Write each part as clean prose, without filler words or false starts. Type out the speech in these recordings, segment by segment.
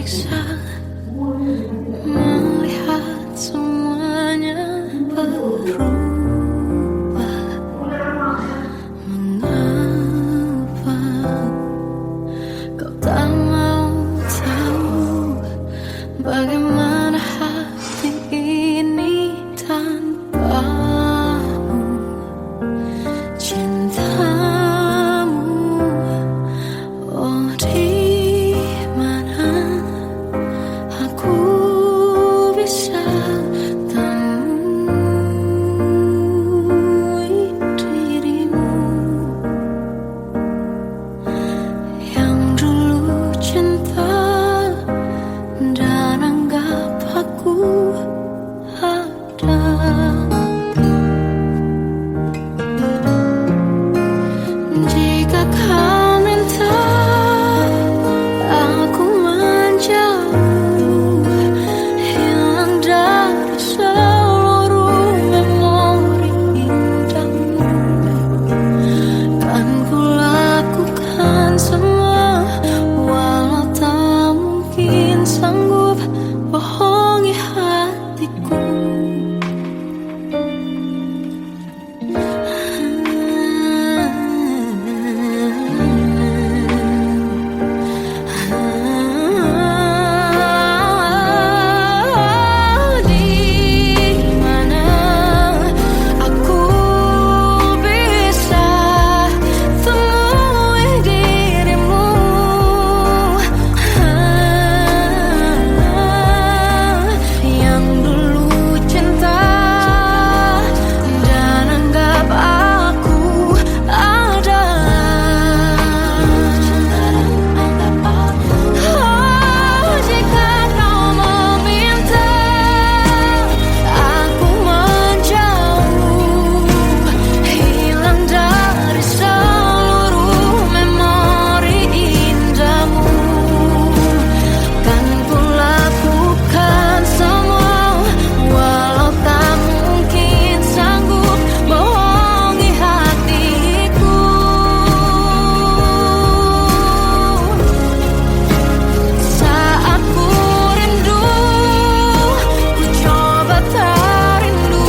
tersiksa melihat semuanya berubah. Mengapa kau tak mau tahu bagaimana hati ini tanpamu? Cintamu, oh di mana aku bisa temui dirimu yang dulu cinta dan anggap aku ada. Jika kau minta aku menjauh, hilang dari seluruh memori indahmu, kan ku lakukan semua, walau tak mungkin sanggup bohongi hatiku. Di mana aku bisa temui dirimu yang dulu cinta dan anggap aku ada. Oh, jika kau meminta aku menjauh, hilang dari seluruh memori indahmu, kan ku lakukan semua, walau tak mungkin sanggup bohongi hatiku. Saat ku rindu, ku coba tak rindu,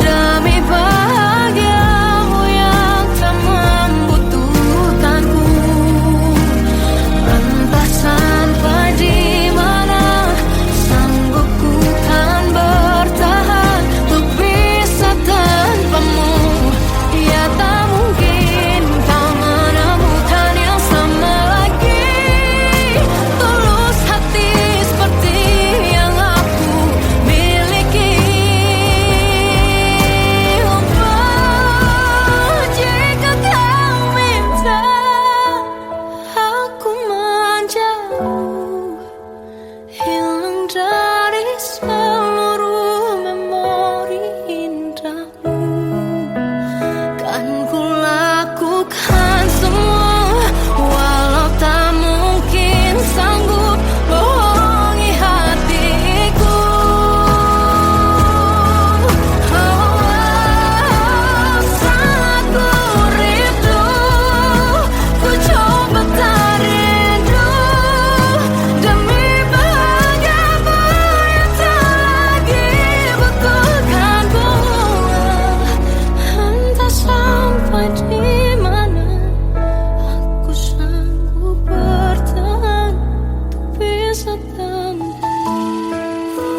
demi bahagiamu yang tak membutuhkanku. Entah sampai di mana sanggup ku kan bertahan untuk bisa tanpamu. Ya tak mungkin kau menemukan yang sama lagi, tulus hati seperti yang aku miliki. Oh, jika kau minta aku menjauh, hilang dari seluruh memori indahmu, kan ku lakukan semua, walau tak mungkin sanggup bohongi hatiku. Saat ku rindu, ku coba tak rindu, demi bahagiamu yang tak lagi butuhkanku. Entah sampai di mana aku sanggup bertahan untuk bisa bohongi hatiku.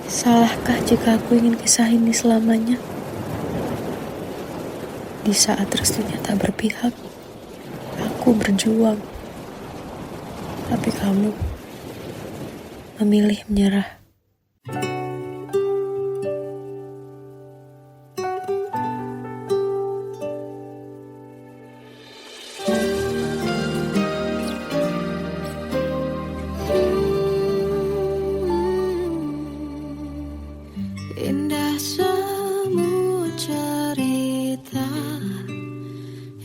Salahkah jika aku ingin kisah ini selamanya? Di saat restunya tak berpihak, aku berjuang. Tapi kamu memilih menyerah. Indah semua cerita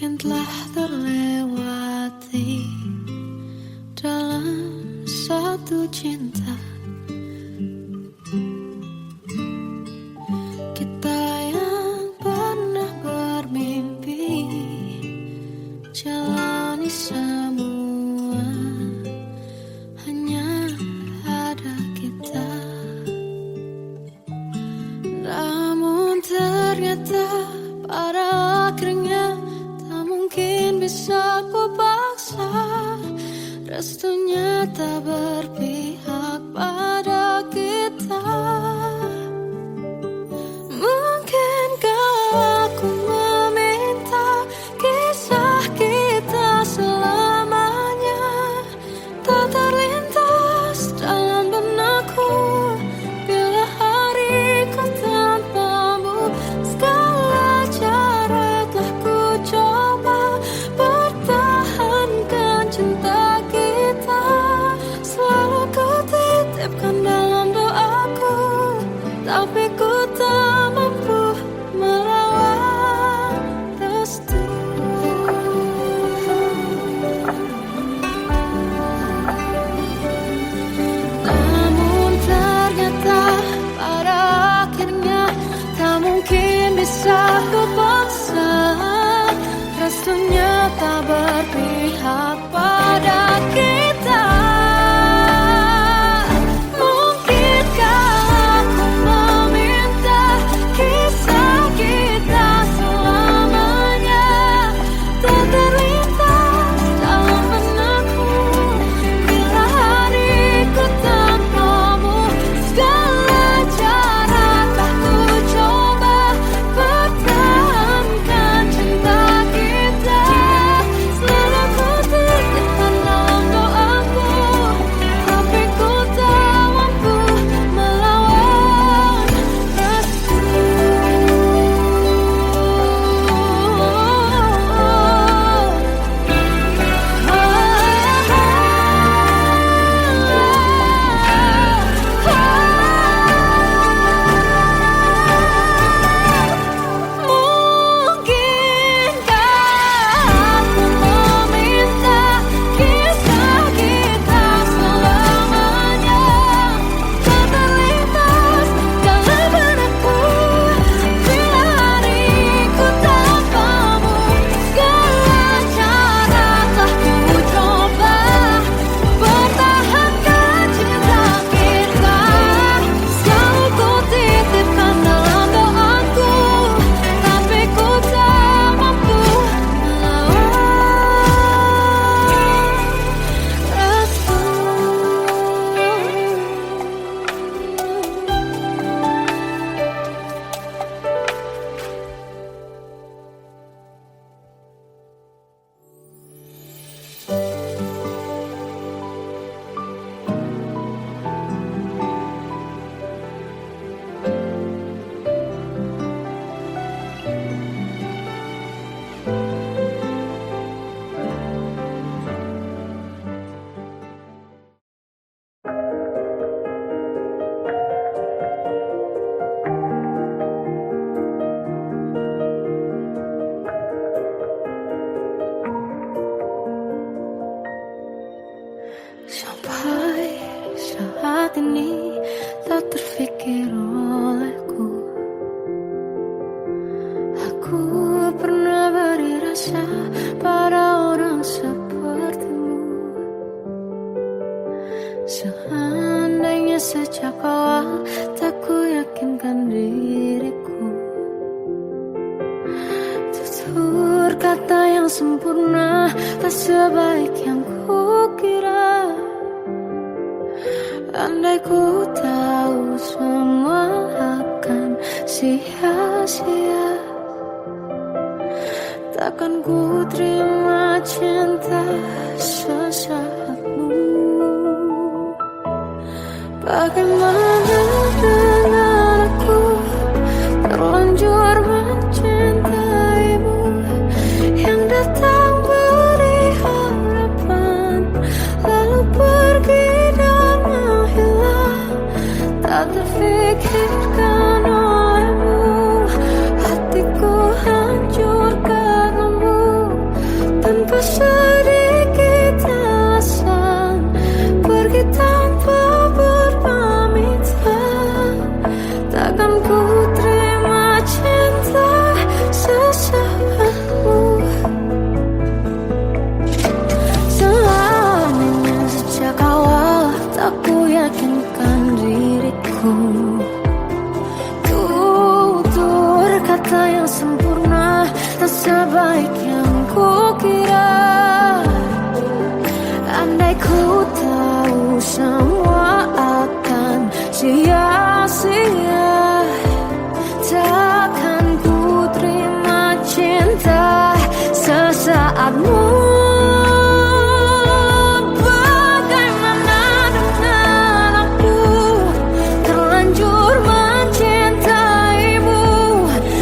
yang telah terlewati dalam satu cinta. Kita yang pernah bermimpi jalani semua, hanya ada kita. Namun ternyata pada akhirnya tak mungkin bisa ku paksa. Restunya tak berpihak pada kita. Mungkinkah aku meminta kisah kita selamanya tak terlintas dalam benakku bila hariku tanpamu. Segala cara telah ku coba pertahankan cinta kita. Selalu ku titipkan dalam doaku, tapi ku tak mampu melawan restu. Namun ternyata pada akhirnya tak mungkin bisa ku paksa. Restunya tak berpihak pada kita. Mungkinkah aku meminta kisah kita selamanya tak terlintas dalam benakku bila hariku tanpamu. Segala cara telah ku coba pertahankan cinta kita. Selalu ku titipkan dalam doaku, tapi ku tak mampu melawan restu. Mungkinkah aku meminta kisah kita selamanya tak terlintas dalam benakku bila hariku tanpamu. Segala cara telah ku coba pertahankan cinta kita. Selalu ku titipkan dalam doaku, tapi ku tak mampu melawan restu. Sampai saat ini tak terfikir olehku aku pernah beri rasa pada orang sepertimu. Seandainya sejak awal tak ku yakinkan diriku, tutur kata yang sempurna tak sebaik yang ku kira. Andai ku tahu semua akan sia-sia, takkan ku terima cinta sesaatmu. Bagaimana dengan aku terlanjur mencintaimu, yang datang beri harapan lalu pergi dan menghilang, tak terfikirkan olehmu. Hatiku hancur karenamu, tanpa sedikit alasan, pergi tanpa berpamitan. Takkan ku terima cinta sesaatmu. Selamanya sejak awal tak ku yakinkan diriku, tutur kata yang sempurna tak sebaik yang ku kira. Andai ku tahu semua akan sia-sia, takkan ku terima cinta sesaatmu. Bagaimana dengan aku terlanjur mencintaimu,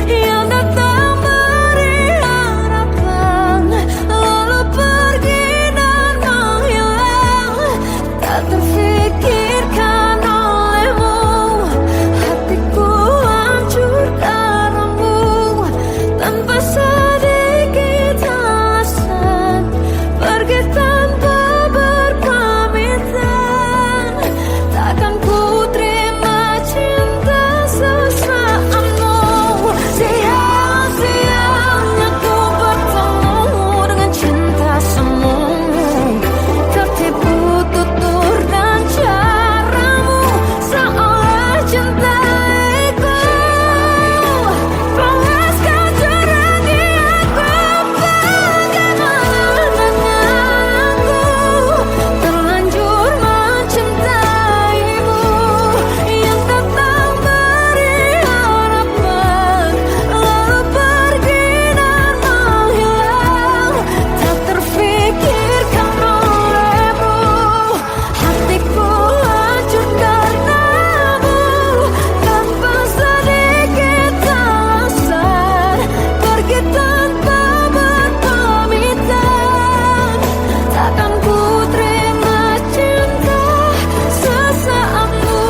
yang datang beri harapan lalu pergi dan menghilang, tak terfikirkan olehmu. Hatiku hancur karenamu, tanpa sedikit alasan, pergi tanpa berpamitan. Takkan ku terima cinta sesaatmu. Sia-sianya ku bertemu dengan cinta semu, tertipu tutur dan caramu, seolah cintaiku panaskan cerah di aku. Bagaimana dengan aku terlanjur mencintaimu, yang datang beri harapan lalu pergi dan menghilang, tak terfikirkan olehmu. Hatiku hancur karenamu, tanpa sedikit alasan, pergi tanpa berpamitan. Takkan ku terima cinta sesaatmu.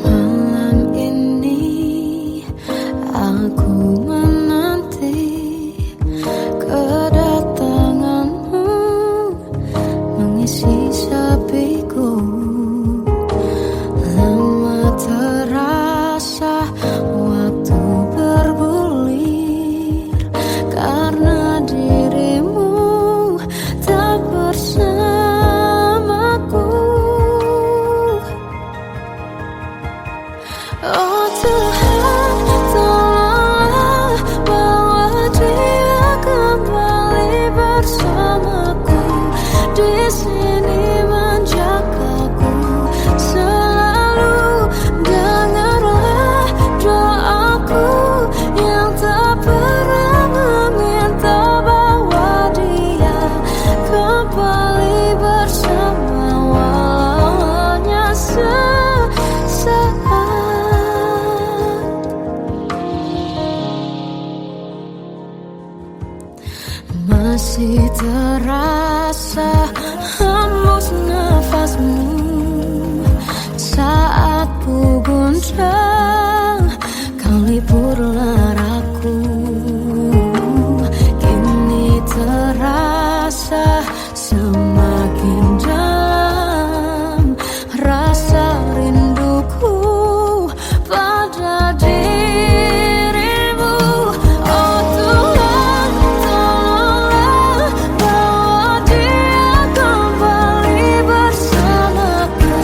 Malam ini aku menanti kedatanganmu, mengisi sepiku. Lama terasa waktu bergulir, karena dirimu tak bersamaku. Oh Tuhan, tolonglah bawa dia kembali bersamaku, di sini menjagaku selalu. Dengarlah doaku yang tak pernah meminta, bawa dia kembali bersama, walau hanya sesaat. Masih terasa hembus nafasmu saat ku guncang, kau liburlah aku. Kini terasa semakin dalam rasa rinduku pada dirimu. Oh Tuhan, tolonglah bawa dia kembali bersamaku,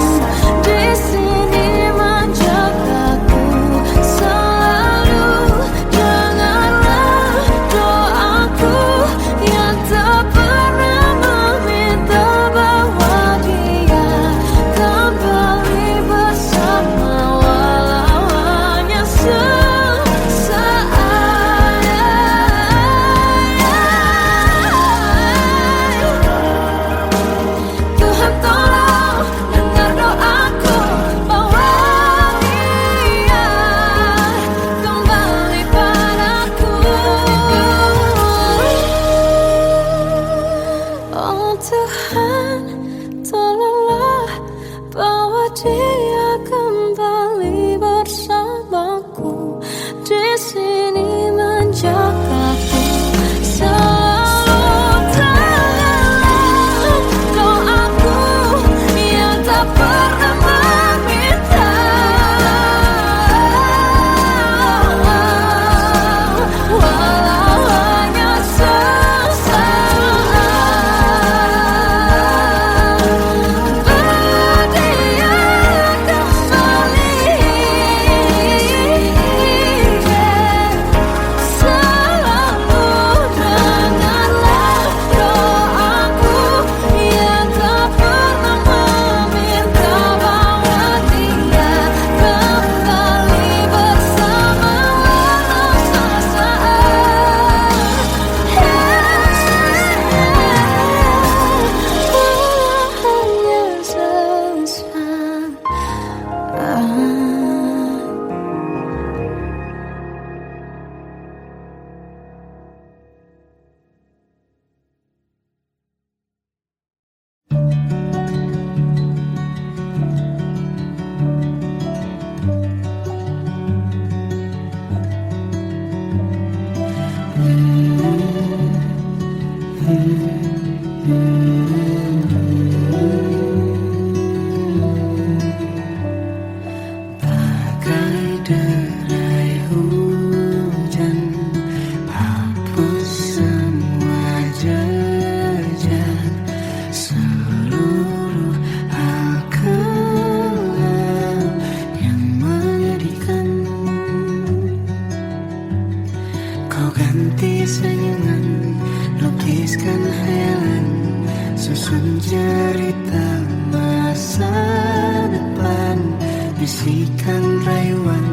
bisikan rayuan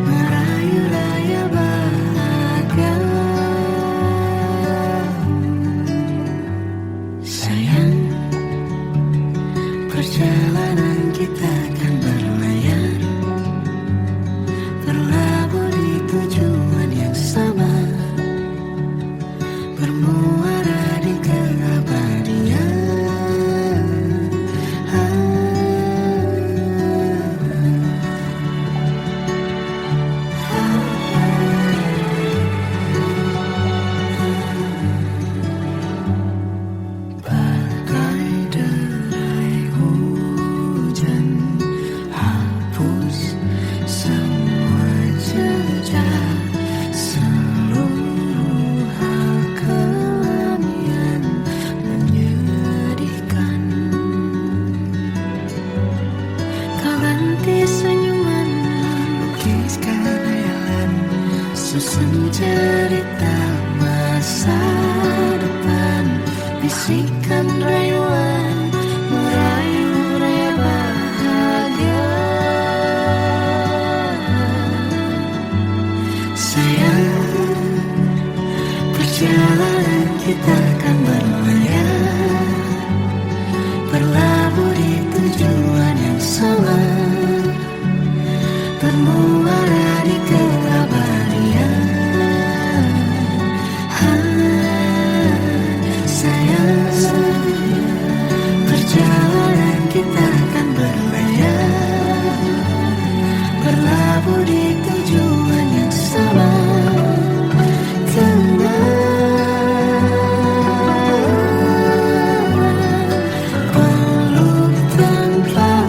merayu raya bahagia. Sayang, perjalanan kita akan berlayar, berlabuh di tujuan yang sama, bermuara di keabadian. Bagai derai hujan, hapus semua jejak, seluruh hal kelam yang menyedihkan. Kau ganti senyuman, lukiskan hayalan, susun cerita masa depan, bisikan rayuan merayu raya bahagia. Sayang, perjalanan kita akan berlayar, berlabuh di tujuan yang sama, bermuara di keabadian. Sayang, perjalanan kita akan berlayar, berlabuh di tujuan yang sama, peluk tanpa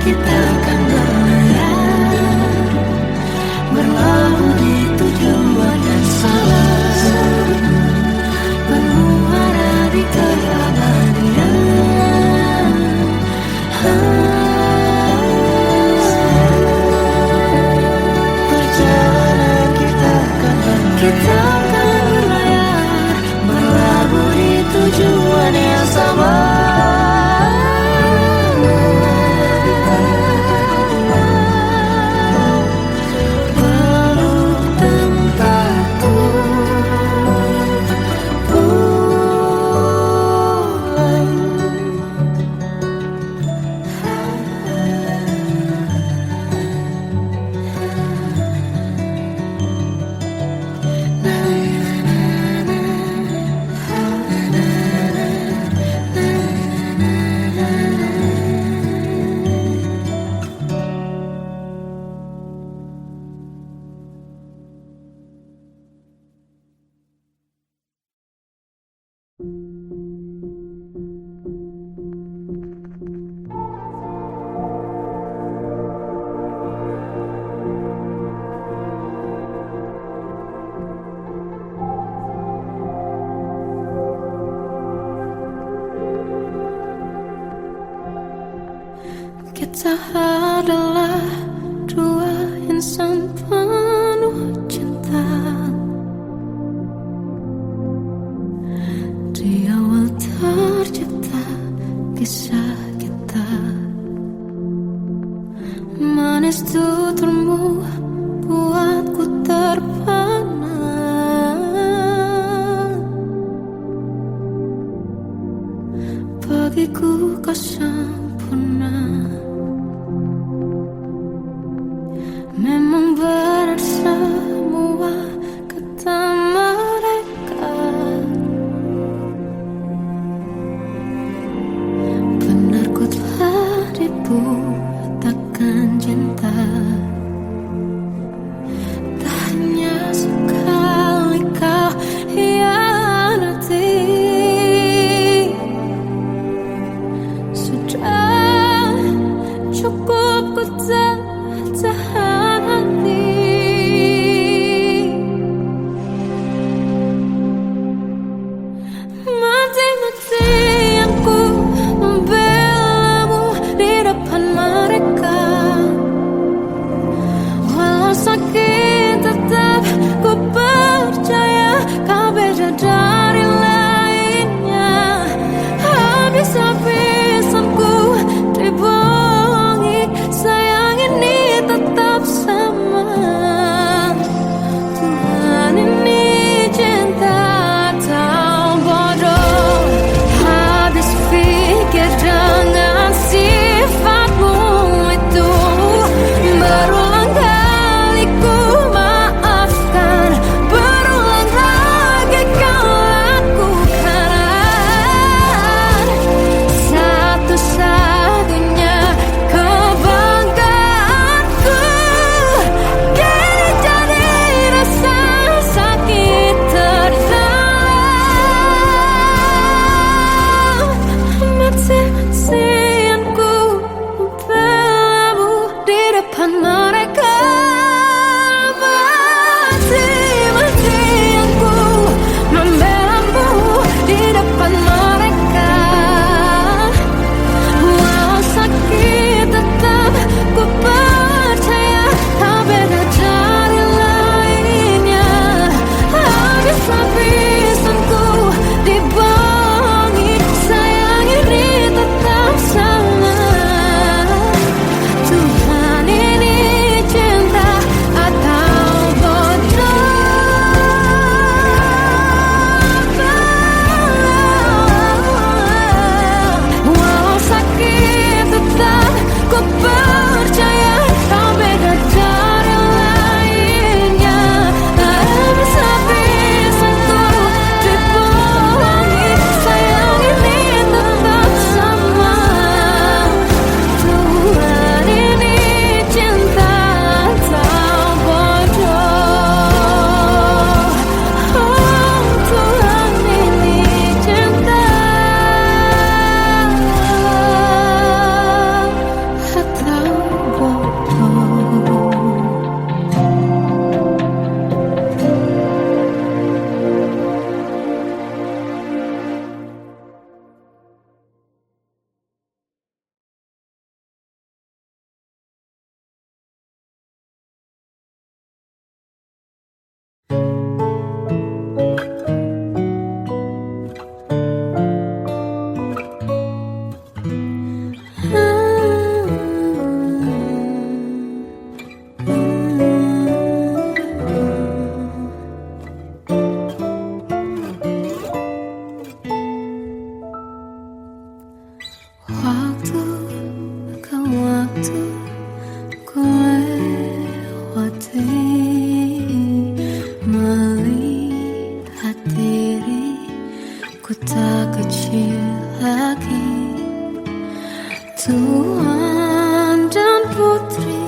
kita akan berlayar, berlabuh di tujuan yang sama, bermuara di keabadian. Perjalanan kita akan berlayar, berlabuh di tujuan yang sama. Kita adalah dua insan penuh cinta. Di awal tercipta kisah kita, manis tuturmu buatku terpana. Bagiku kau sempurna, memang berat semua kata mereka. habis-habisanku dibohongi, sayang ini tetap sama. Tuhan ini cinta atau bodoh? Habis pikir dengan sifatmu itu, berulang kali ku maafkan, berulang lagi kau lakukan. Satu-satunya kebanggaanku kini jadi rasa sakit terdalam. Mati-matianku membelamu di depan mereka. Mati-matianku membelamu di depan mereka. Walau sakit tetap ku percaya kau beda dari lainnya. Habis-habisanku dibohongi, sayang ini tetap sama. Tuhan ini cinta atau bodoh? Walau sakit tetap ku percaya kau beda dari lainnya. Habis-habisanku dibohongi, sayang ini tetap sama. Tuhan ini cinta atau bodoh? Oh, Tuhan ini cinta atau bodoh? Waktu ke waktu ku lewati, melihat diri ku tak kecil lagi. Tuan dan putri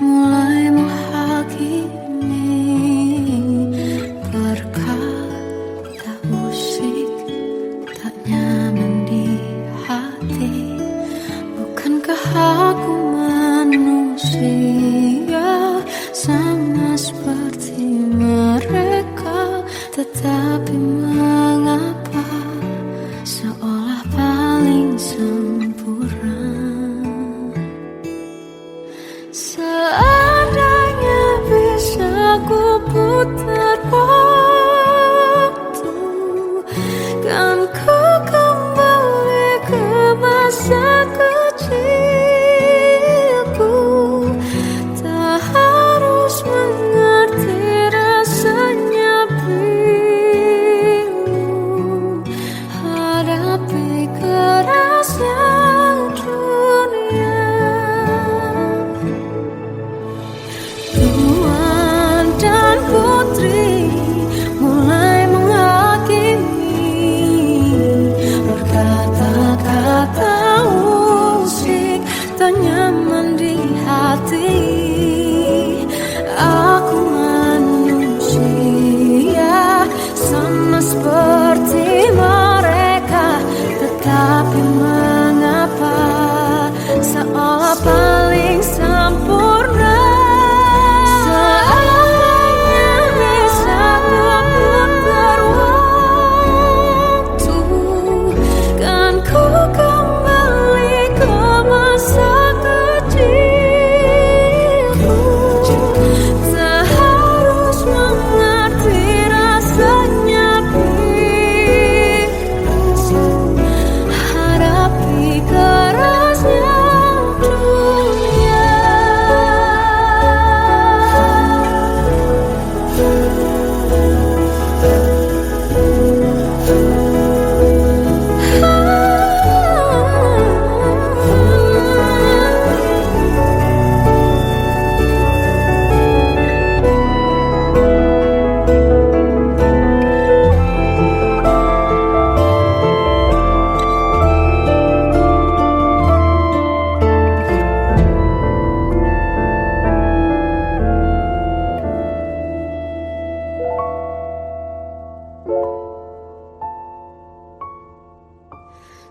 mulai menghakimi, berkata musik tak nyaman di hati. Bukankah aku manusia sama seperti mereka? Tetapi mengapa seolah paling sempurna? Seandainya bisa ku putar waktu, kan ku kembali ke masa kecilku. Tak harus mengerti rasanya bingung hadapi kerasnya kerasnya dunia.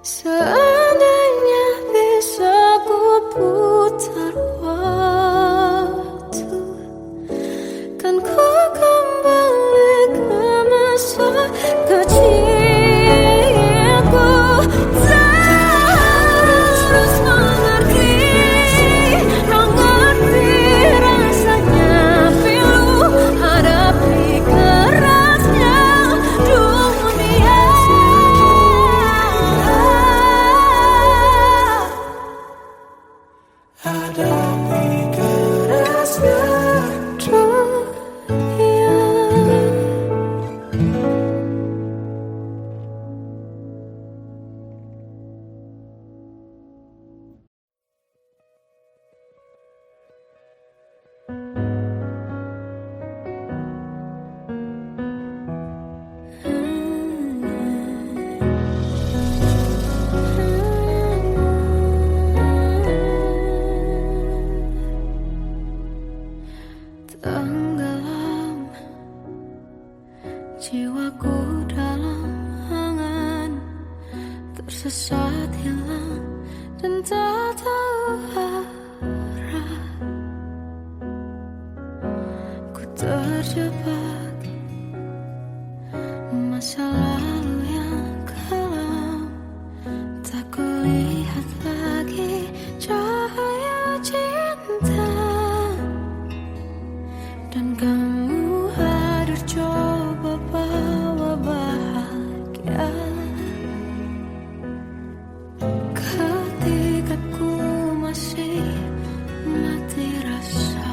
Seandainya bisa ku putar waktu, kan ku kembali ke masa kecilku. Terus mengerti, mengerti rasanya pilu hadapi kerasnya dunia. Hadapi kerasnya dunia. Tenggelam jiwaku dalam angan, tersesat hilang dan tak tahu arah. Ku terjebak masa lalu yang kelam, tak kulihat lagi cahaya cinta. Dan kamu hadir coba bawa bahagia ketika ku masih mati rasa.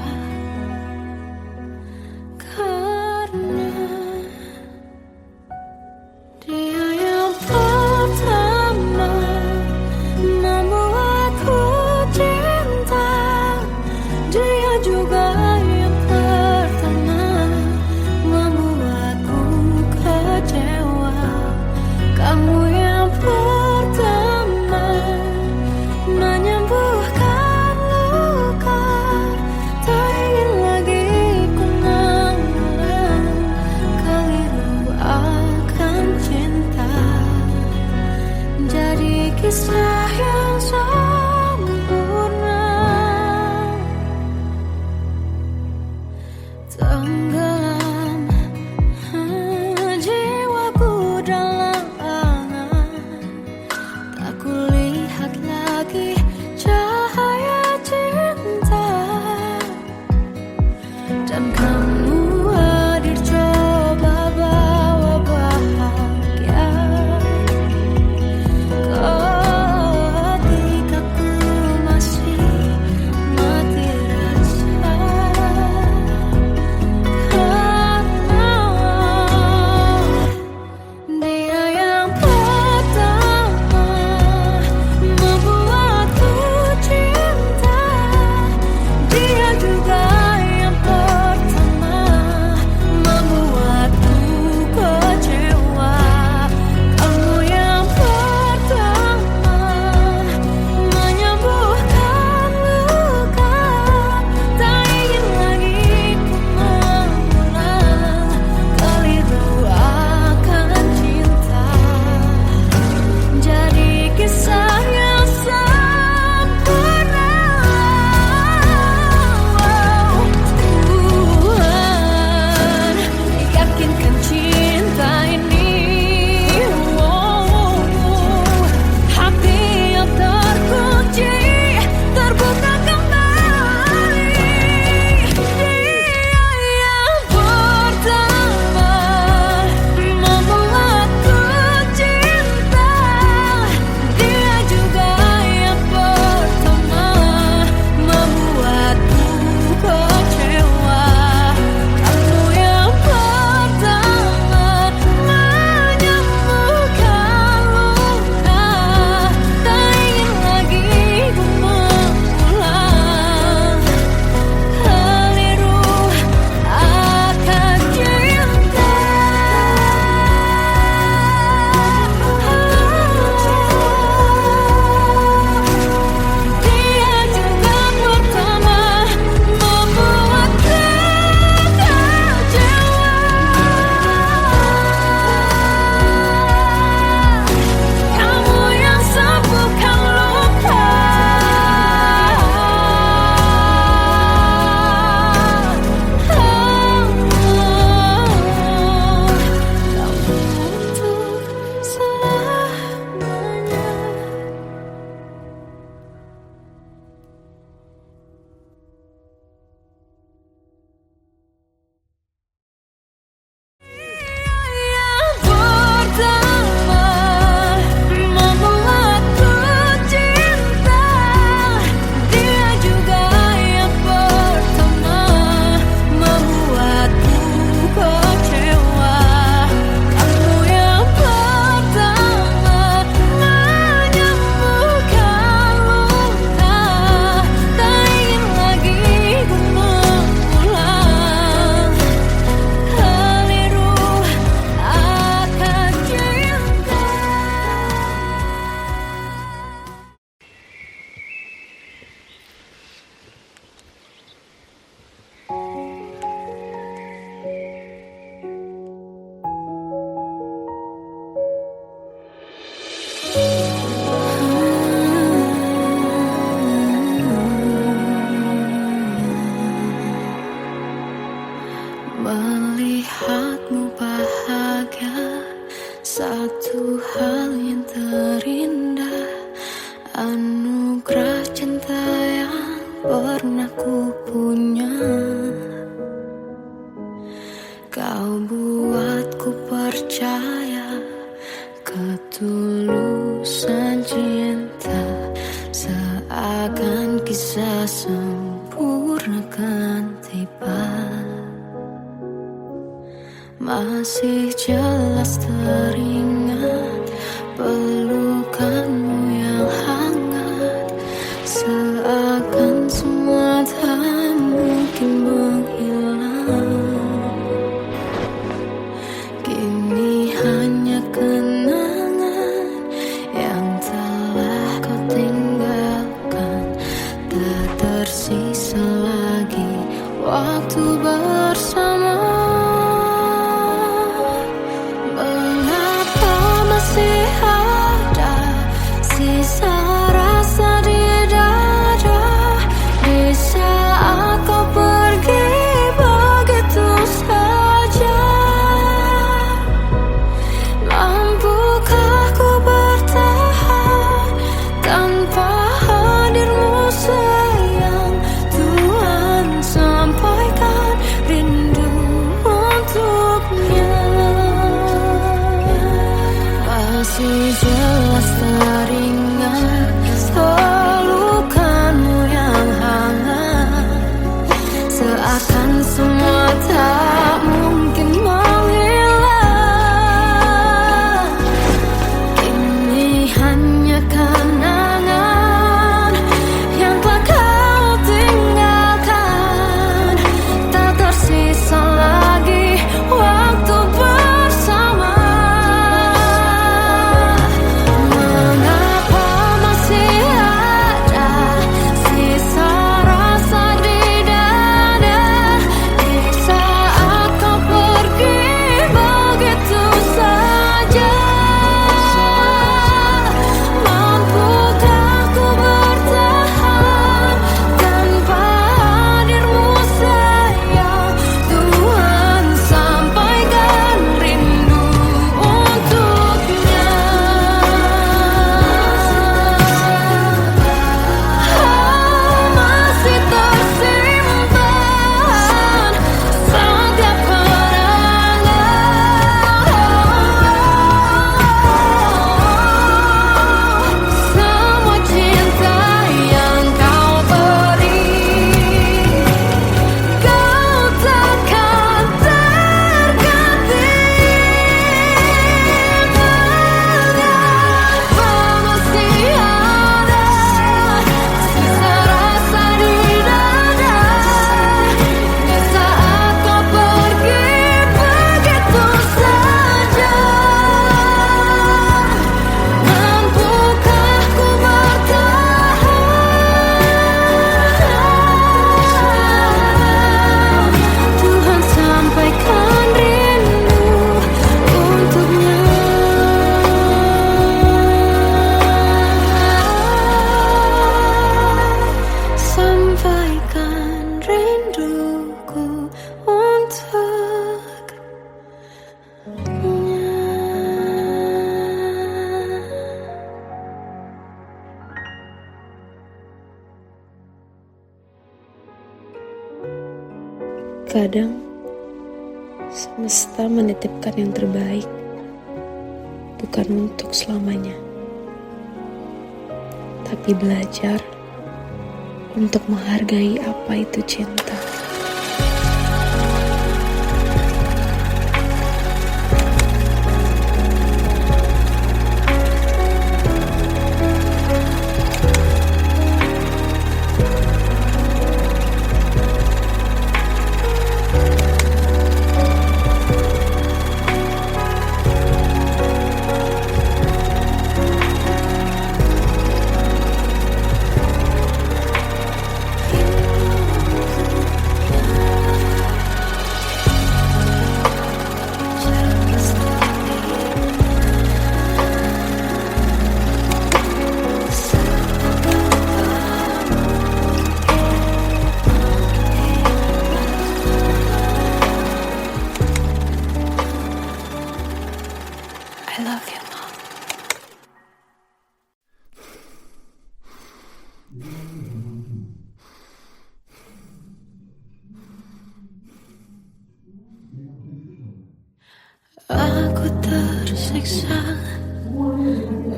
anugerah cinta yang pernah ku punya. Kau buatku percaya ketulusan cinta, seakan kisah sempurna kan tiba. Masih jelas teringat pelukanmu yang hangat, seakan semua tak mungkin menghilang. Kini hanya kenangan yang telah kau tinggalkan, tak tersisa lagi waktu bersama. Mengapa masih ada sisa rasa di dada di saat kau pergi begitu saja? Mampukah ku bertahan tanpa hadirmu sayang? Tuhan sampaikan rindu untuknya. Masih jelas teringat pelukanmu yang hangat, seakan semua tak mungkin menghilang. Kini hanya kenangan yang telah kau tinggalkan, tak tersisa lagi waktu bersama. Mengapa masih ada sisa rasa di dada di saat kau pergi begitu saja? Mampukah ku bertahan tanpa hadirmu sayang? Tuhan sampaikan rindu untuknya. Masih tersimpan setiap kenangan, semua cinta yang kau beri. Kau takkan terganti. Mengapa masih ada sisa rasa di dada di saat kau pergi begitu saja? Mampukah ku bertahan? Tuhan sampaikan rindu untuknya. Sampaikan rinduku untuknya. Kadang semesta menitipkan yang terbaik, bukan untuk selamanya, tapi belajar untuk menghargai apa itu cinta. Aku tersiksa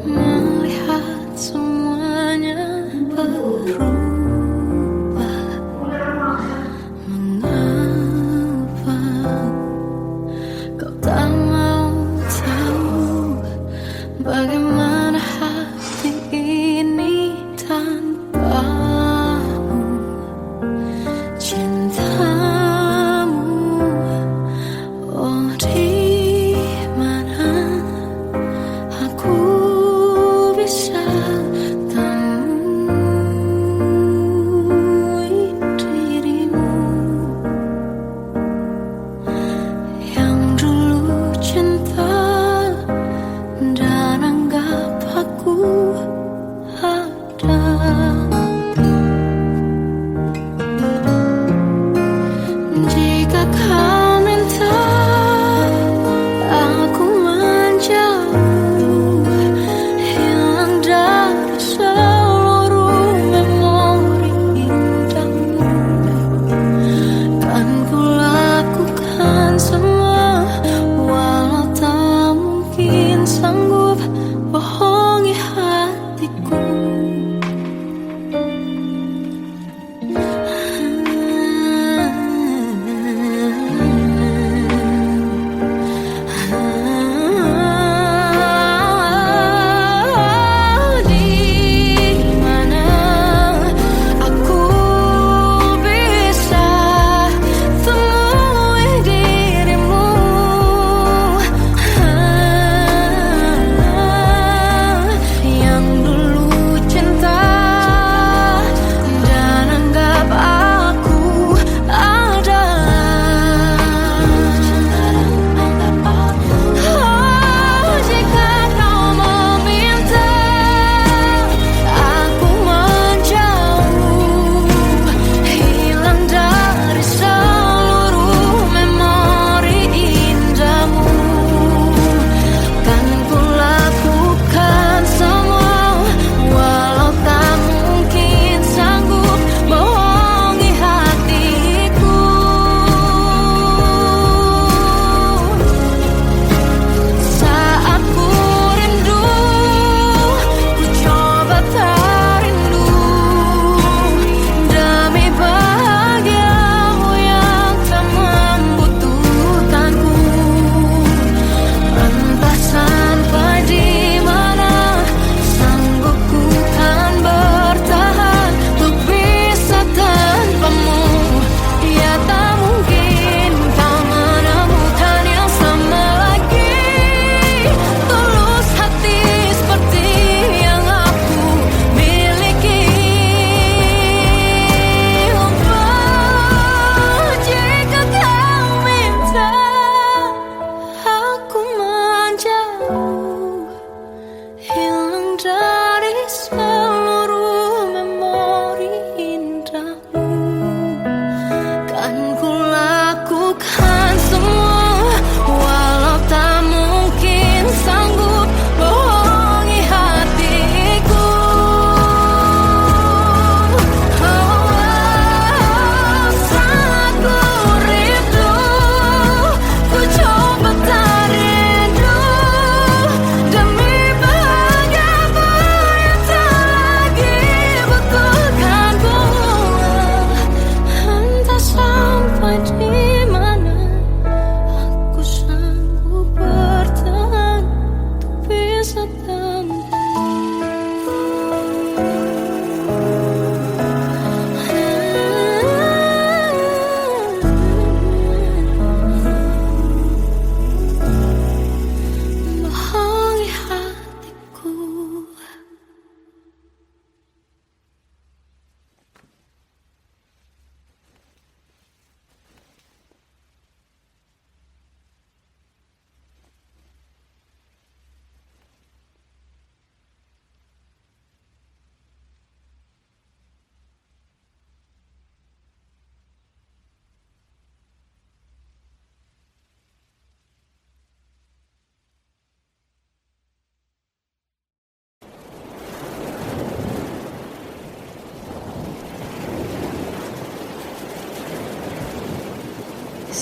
melihat semuanya berubah. Mengapa kau tak mau tahu bagaimana hati ini tanpamu? Cintamu, oh di mana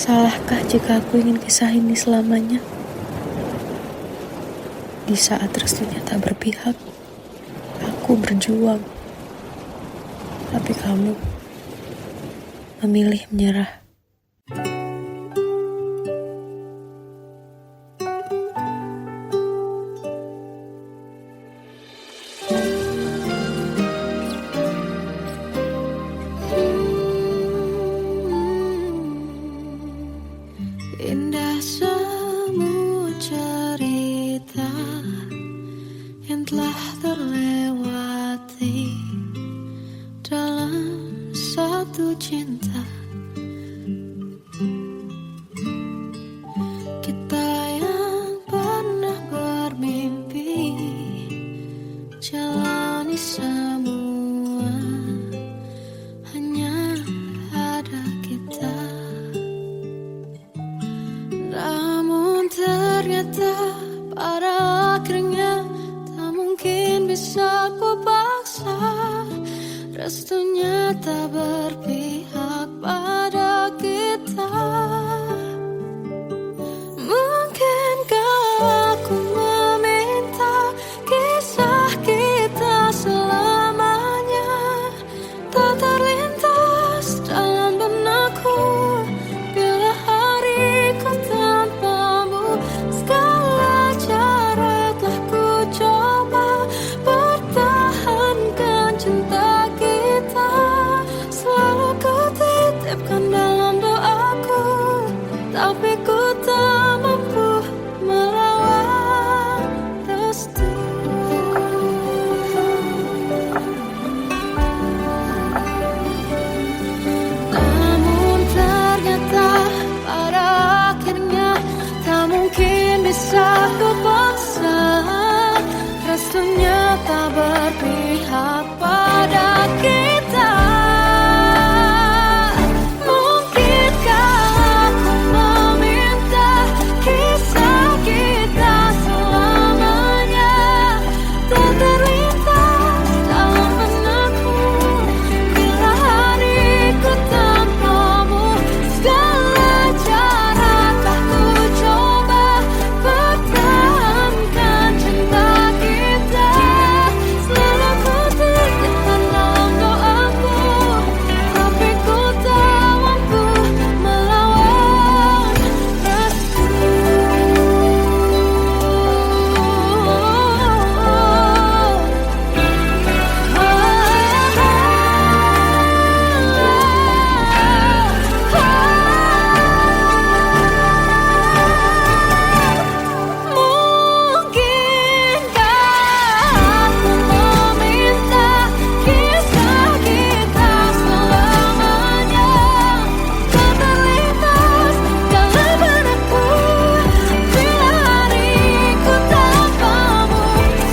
Salahkah jika aku ingin kisah ini selamanya? Di saat restunya tak berpihak, aku berjuang. Tapi kamu memilih menyerah. Indah semua cerita yang telah terlewati dalam satu cinta. Kita yang pernah bermimpi jalani semua, hanya ada kita. Namun ternyata pada akhirnya tak mungkin bisa ku paksa. Restunya tak berpihak pada kita. Mungkinkah aku meminta kisah kita selamanya tak terlintas dalam benakku bila hariku tanpamu. Segala cara telah ku coba pertahankan cinta kita. Selalu ku titipkan dalam doaku, tapi ku tak mampu melawan restu. Namun ternyata pada akhirnya tak mungkin bisa ku paksa. Restunya tak berpihak pada kita. Mungkinkah aku meminta kisah kita selamanya tak terlintas dalam benakku bila hariku tanpamu. Segala cara telah ku coba pertahankan cinta kita. Selalu ku titipkan dalam doaku, tapi ku tak mampu melawan restu. Mungkinkah aku meminta kisah kita selamanya tak terlintas dalam benakku bila hariku tanpamu.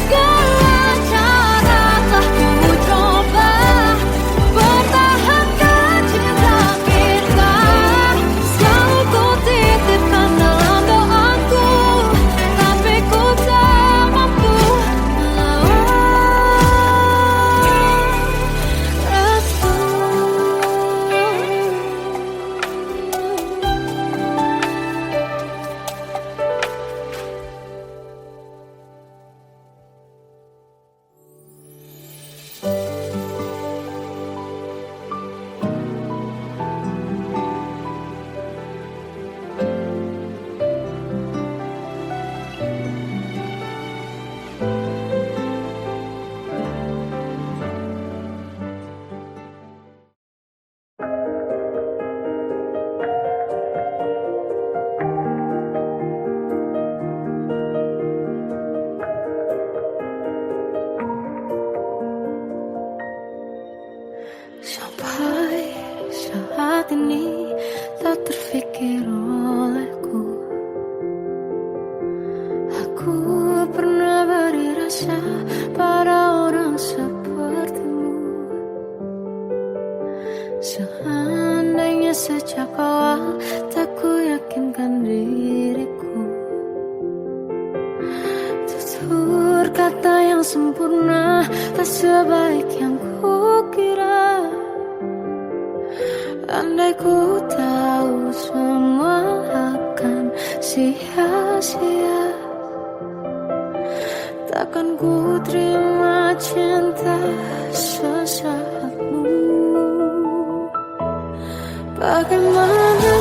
Segala cara telah ku coba pertahankan cinta kita. Selalu ku titipkan dalam doaku, tapi ku tak mampu melawan restu. Sampai saat ini tak terfikir olehku aku pernah beri rasa pada orang sepertimu. Seandainya sejak awal tak ku yakinkan diriku, tutur kata yang sempurna tak sebaik yang ku kira. Andai ku tahu semua akan sia-sia, takkan ku terima cinta sesaatmu. Bagaimana